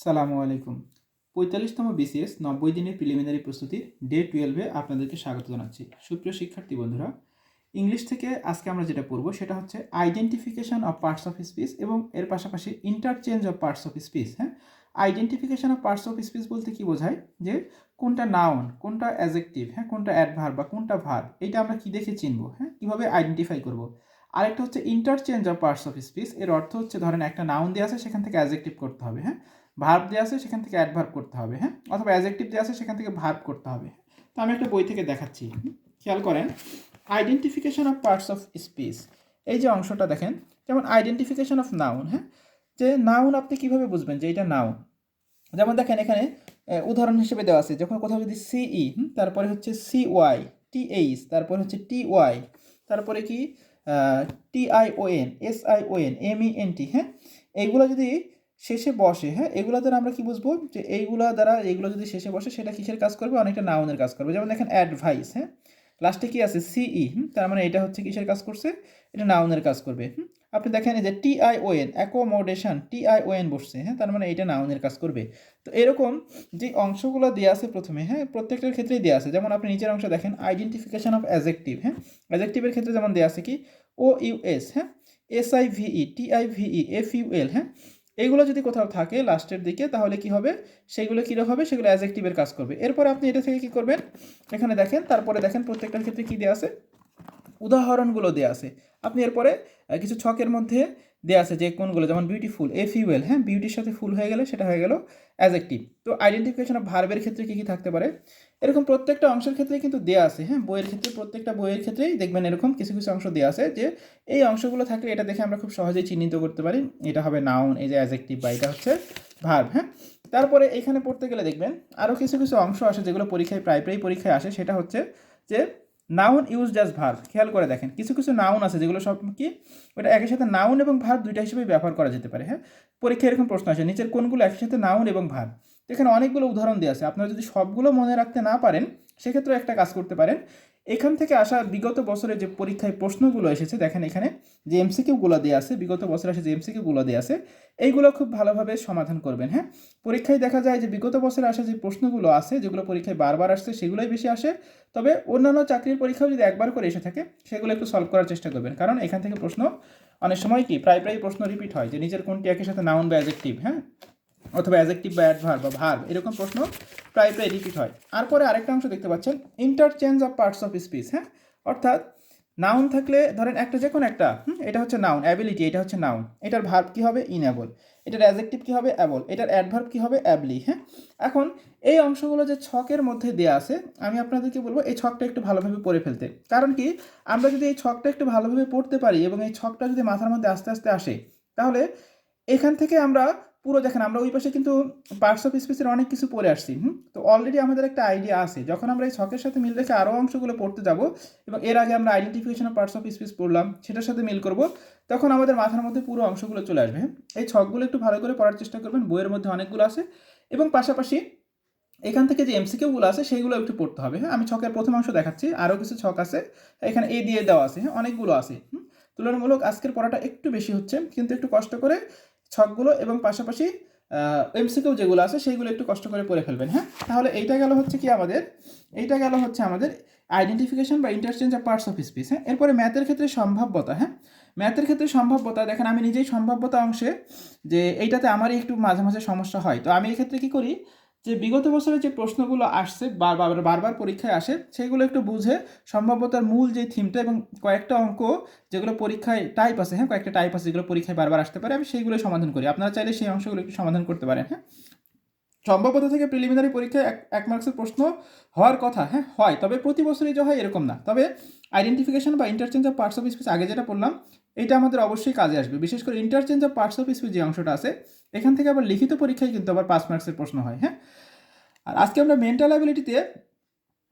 সালামু আলাইকুম। ৪৫তম বিসিএস ৯০ দিনের প্রিলিমিনারি প্রস্তুতির ডে 12-এ আপনাদেরকে স্বাগত জানাচ্ছি। সুপ্রিয় শিক্ষার্থী বন্ধুরা, ইংলিশ থেকে আজকে আমরা যেটা পড়ব সেটা হচ্ছে identification of parts of speech এবং এর পাশাপাশি interchange of parts of speech. হ্যাঁ, identification of parts of speech বলতে কি বোঝায়, যে কোনটা নাউন, কোনটা অ্যাজেক্টিভ, হ্যাঁ, কোনটা অ্যাডভার্ব বা কোনটা ভার্ব, এটা আমরা কি দেখে চিনব, হ্যাঁ, কীভাবে আইডেন্টিফাই করব। আরেকটা হচ্ছে interchange of parts of speech. এর অর্থ হচ্ছে ধরেন একটা নাউন দেওয়া আছে, সেখান থেকে অ্যাজেক্টিভ করতে হবে, হ্যাঁ, ভার্ব দেওয়া আছে সেখান থেকে অ্যাডভার্ব করতে হবে, হ্যাঁ, অথবা অ্যাডজেক্টিভ দেওয়া আছে সেখান থেকে ভার্ব করতে হবে। তো আমি একটা বই থেকে দেখাচ্ছি, খেয়াল করেন। Identification of parts of speech, এই যে অংশটা দেখেন, যেমন আইডেন্টিফিকেশন অফ নাউন। হ্যাঁ, যে নাউন আপনি কিভাবে বুঝবেন যে এটা নাউন। যেমন দেখেন এখানে উদাহরণ হিসেবে দেওয়া আছে, যখন কোথাও যদি সিই, তারপরে হচ্ছে সিওয়াই, টিএইচ, তারপরে হচ্ছে টিওয়াই, তারপরে কি টিআইওএন, এসআইওএন, এমইএনটি, হ্যাঁ, এইগুলো যদি শেষে বসে, হ্যাঁ, এগুলো দ্বারা আমরা কি বুঝবো, যে এইগুলো দ্বারা এইগুলো যদি শেষে বসে সেটা কিসের কাজ করবে, অনেকটা নাউনের কাজ করবে। যেমন দেখেন অ্যাডভাইস, হ্যাঁ, লাস্টে কি আছে সিই, তার মানে এটা হচ্ছে কিসের কাজ করছে, এটা নাউনের কাজ করবে। আপনি দেখেন এই যে টিআইওএন, অ্যাকোমোডেশন, টিআইওএন বসছে, হ্যাঁ, তার মানে এটা নাউনের কাজ করবে। তো এরকম যে অংশগুলো দেওয়া আছে প্রথমে, হ্যাঁ, প্রত্যেকটার ক্ষেত্রেই দেওয়া আছে। যেমন আপনি নিচের অংশ দেখেন আইডেন্টিফিকেশন অফ অ্যাজেক্টিভ। হ্যাঁ, অ্যাজেক্টিভের ক্ষেত্রে যেমন দেওয়া আছে কি ও ইউএস, হ্যাঁ, এসআইভিই, টিআইভিই, এফইউএল, হ্যাঁ, এইগুলো যদি কোথাও থাকে লাস্টের দিকে, তাহলে কি হবে, সেগুলো কী হবে, সেগুলো অ্যাজেক্টিভের কাজ করবে। এরপর আপনি এটা থেকে কি করবেন, এখানে দেখেন, তারপরে দেখেন প্রত্যেকটার ক্ষেত্রে কী দেওয়া আছে, উদাহরণগুলো দেওয়া আছে। আপনি এরপরে কিছু ছকের মধ্যে দেওয়া আছে যে কোনগুলো, যেমন বিউটিফুল, এফইউএল, হ্যাঁ, বিউটির সাথে ফুল হয়ে গেলে সেটা হয়ে গেল অ্যাজেক্টিভ। তো আইডেন্টিফিকেশন অফ ভার্বের ক্ষেত্রে কী কী থাকতে পারে, এরকম প্রত্যেকটা অংশের ক্ষেত্রে কিন্তু দেওয়া আছে। হ্যাঁ, বইয়ের ক্ষেত্রে প্রত্যেকটা বইয়ের ক্ষেত্রেই দেখবেন এরকম কিছু কিছু অংশ দেওয়া আছে, যে এই অংশগুলো থাকলে এটা দেখে আমরা খুব সহজেই চিহ্নিত করতে পারি এটা হবে নাউন, এই যে অ্যাজেক্টিভ, বা এটা হচ্ছে ভার্ব। হ্যাঁ, তারপরে এখানে পড়তে গেলে দেখবেন আরও কিছু কিছু অংশ আসে যেগুলো পরীক্ষায় প্রায় পরীক্ষায় আসে, সেটা হচ্ছে যে নাউন ইউজড অ্যাজ ভার্ব। খেয়াল করে দেখেন কিছু কিছু নাউন আছে যেগুলো সব কি, ওটা একই সাথে নাউন এবং ভার্ব দুইটা হিসেবেই ব্যবহার করা যেতে পারে। হ্যাঁ, পরীক্ষায় এরকম প্রশ্ন আসে নিচের কোনগুলো একই সাথে নাউন এবং ভার্ব। এখানে অনেকগুলো উদাহরণ দেওয়া আছে, আপনারা যদি সবগুলো মনে রাখতে না পারেন সেক্ষেত্রে একটা কাজ করতে পারেন, এখান থেকে আসা বিগত বছরে যে পরীক্ষায় প্রশ্নগুলো এসেছে, দেখেন এখানে যে এমসিকিউগুলো দেওয়া আছে, বিগত বছরে আসে যে এমসিকিউগুলো দেওয়া আছে, এইগুলো খুব ভালোভাবে সমাধান করবেন। হ্যাঁ, পরীক্ষায় দেখা যায় যে বিগত বছরে আসা যে প্রশ্নগুলো আছে, যেগুলো পরীক্ষায় বারবার আসছে, সেগুলোই বেশি আসে। তবে অন্যান্য চাকরির পরীক্ষাও যদি একবার করে এসে থাকে, সেগুলো একটু সলভ করার চেষ্টা করবেন, কারণ এখান থেকে প্রশ্ন অনেক সময় কি প্রায় প্রশ্ন রিপিট হয়, যে নিজের কোনটি একই সাথে নাউন বা অ্যাডজেক্টিভ, হ্যাঁ, অথবা অ্যাডজেক্টিভ বা অ্যাডভার্ব বা ভার্ব, এরকম প্রশ্ন প্রায় রিপিট হয়। আর পরে আরেকটা অংশ দেখতে পাচ্ছেন interchange of parts of speech. হ্যাঁ, অর্থাৎ নাউন থাকলে ধরেন একটা, যে কোনো একটা, এটা হচ্ছে নাউন অ্যাবিলিটি, এটা হচ্ছে নাউন, এটার ভার্ব কী হবে ইনএবল, এটার অ্যাডজেক্টিভ কী হবে অ্যাবল, এটার অ্যাডভার্ব কী হবে অ্যাবলি। হ্যাঁ, এখন এই অংশগুলো যে ছকের মধ্যে দেওয়া আছে, আমি আপনাদেরকে বলবো এই ছকটা একটু ভালোভাবে পড়ে ফেলতে। কারণ কি, আমরা যদি এই ছকটা একটু ভালোভাবে পড়তে পারি এবং এই ছকটা যদি মাথার মধ্যে আস্তে আস্তে আসে, তাহলে এখান থেকে আমরা পুরো দেখেন, আমরা ওই পাশে কিন্তু পার্টস অফ স্পিচের অনেক কিছু পড়ে আসছি। তো অলরেডি আমাদের একটা আইডিয়া আছে, যখন আমরা এই ছকের সাথে মিল রেখে আরও অংশগুলো পড়তে যাব, এবং এর আগে আমরা identification of parts of speech পড়লাম, সেটার সাথে মিল করব, তখন আমাদের মাথার মধ্যে পুরো অংশগুলো চলে আসবে। এই ছকগুলো একটু ভালো করে পড়ার চেষ্টা করবেন, বইয়ের মধ্যে অনেকগুলো আছে, এবং পাশাপাশি এখান থেকে যে এমসিকিউগুলো আছে সেইগুলো একটু পড়তে হবে। হ্যাঁ, আমি ছকের প্রথম অংশ দেখাচ্ছি, আরও কিছু ছক আছে এখানে এ দিয়ে দেওয়া আছে, হ্যাঁ, অনেকগুলো আছে। তুলনামূলক আজকের পড়াটা একটু বেশি হচ্ছে, কিন্তু একটু কষ্ট করে ছকগুলো এবং পাশাপাশি এমসিকিউ যেগুলো আছে সেইগুলো একটু কষ্ট করে পড়ে ফেলবেন। হ্যাঁ, তাহলে এইটা গেল হচ্ছে কি আমাদের, এইটা গেল হচ্ছে আমাদের আইডেন্টিফিকেশন বা interchange of parts of speech. হ্যাঁ, এরপরে ম্যাথের ক্ষেত্রে সম্ভাব্যতা। হ্যাঁ, ম্যাথের ক্ষেত্রে সম্ভাব্যতা দেখেন, আমি নিজেই সম্ভাব্যতা অংশে যে এইটাতে আমারই একটু মাঝে মাঝে সমস্যা হয়। তো আমি এক্ষেত্রে কী করি, যে বিগত বছরে যে প্রশ্নগুলো আসছে বারবার পরীক্ষায় আসে, সেগুলো একটু বুঝে সম্ভাব্যতার মূল যে থিমটা এবং কয়েকটা অঙ্ক যেগুলো পরীক্ষায় টাইপ আছে, হ্যাঁ, কয়েকটা টাইপ আছে যেগুলো পরীক্ষায় বারবার আসতে পারে, আমি সেইগুলো সমাধান করি। আপনারা চাইলে সেই অংশগুলো একটু সমাধান করতে পারেন। হ্যাঁ, সম্ভাব্যতা থেকে প্রিলিমিনারি পরীক্ষায় এক মার্কসের প্রশ্ন হওয়ার কথা, হ্যাঁ, হয়, তবে প্রতি বছরই যে হয় এরকম না। তবে আইডেন্টিফিকেশন বা interchange of parts of speech আগে যেটা পড়লাম, এইটা আমাদের অবশ্যই কাজে আসবে। বিশেষ করে interchange of parts of speech যে অংশটা আছে, এখান থেকে আবার লিখিত পরীক্ষায় কিন্তু আবার 5 মার্কসের প্রশ্ন হয়। হ্যাঁ, আর আজকে আমরা মেন্টাল অ্যাবিলিটিতে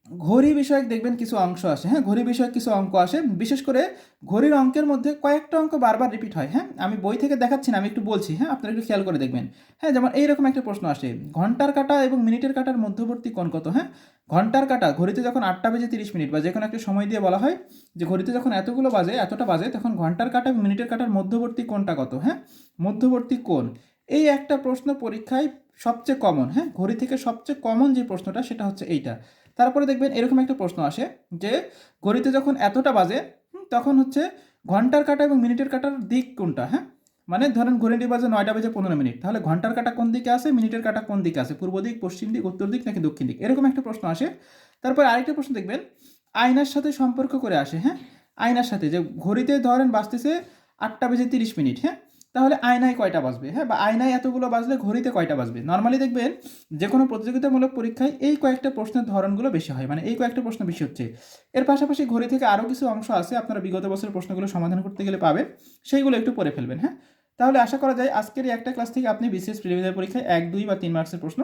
ঘড়ি বিষয়ক দেখবেন কিছু অংশ আসে। হ্যাঁ, ঘড়ি বিষয়ক কিছু অঙ্ক আসে, বিশেষ করে ঘড়ির অঙ্কের মধ্যে কয়েকটা অঙ্ক বারবার রিপিট হয়। হ্যাঁ, আমি বই থেকে দেখাচ্ছি না, আমি একটু বলছি, হ্যাঁ, আপনারা একটু খেয়াল করে দেখবেন। হ্যাঁ, যেমন এইরকম একটা প্রশ্ন আসে, ঘন্টার কাঁটা এবং মিনিটের কাঁটার মধ্যবর্তী কোণ কত। হ্যাঁ, ঘন্টার কাঁটা ঘড়িতে যখন 8টা বেজে 30 মিনিট বা যে কোনো একটা সময় দিয়ে বলা হয় যে ঘড়িতে যখন এতটা বাজে, তখন ঘন্টার কাঁটা এবং মিনিটের কাঁটার মধ্যবর্তী কোণটা কত। হ্যাঁ, মধ্যবর্তী কোণ, এই একটা প্রশ্ন পরীক্ষায় সবচেয়ে কমন, হ্যাঁ, ঘড়ি থেকে সবচেয়ে কমন যে প্রশ্নটা সেটা হচ্ছে এইটা। তারপরে দেখবেন এরকম একটা প্রশ্ন আসে যে ঘড়িতে যখন এতটা বাজে তখন হচ্ছে ঘন্টার কাঁটা এবং মিনিটের কাঁটার দিক কোনটা, হ্যাঁ, মানে ধরেন ঘড়িটি বাজে 9টা বেজে 15 মিনিট, তাহলে ঘন্টার কাঁটা কোন দিকে আছে, মিনিটের কাঁটা কোন দিকে আছে, পূর্ব দিক, পশ্চিম দিক, উত্তর দিক নাকি দক্ষিণ দিক, এরকম একটা প্রশ্ন আসে। তারপর আরেকটা প্রশ্ন দেখবেন আয়নার সাথে সম্পর্ক করে আসে, হ্যাঁ, আয়নার সাথে যে ঘড়িতে ধরেন বাজতেছে 8টা বেজে 30 মিনিট, হ্যাঁ, তাহলে আয়নায় কয়টা বাজবে, হ্যাঁ, বা আয়নায় এতগুলো বাজলে ঘড়িতে কয়টা বাজবে। নর্মালি দেখবেন যে কোনো প্রতিযোগিতামূলক পরীক্ষায় এই কয়েকটা প্রশ্নের ধরনগুলো বেশি হয়, মানে এই কয়েকটা প্রশ্ন বেশি হচ্ছে। এর পাশাপাশি ঘড়ি থেকে আরও কিছু অংশ আছে আপনারা বিগত বছরের প্রশ্নগুলো সমাধান করতে গেলে পাবেন, সেইগুলো একটু পড়ে ফেলবেন, হ্যাঁ। তাহলে আশা করা যায় আজকের এই একটা ক্লাস থেকে আপনি বিসিএস প্রিলিমিনারি পরীক্ষায় 1, 2 বা 3 মার্কসের প্রশ্ন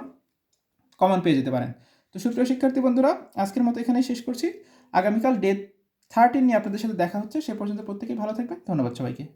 কমন পেয়ে যেতে পারেন। তো সুপ্রিয় শিক্ষার্থী বন্ধুরা, আজকের মতো এখানেই শেষ করছি। আগামীকাল ডে 13 নিয়ে আপনাদের সাথে দেখা হচ্ছে। সে পর্যন্ত প্রত্যেকেই ভালো থাকবেন। ধন্যবাদ সবাইকে।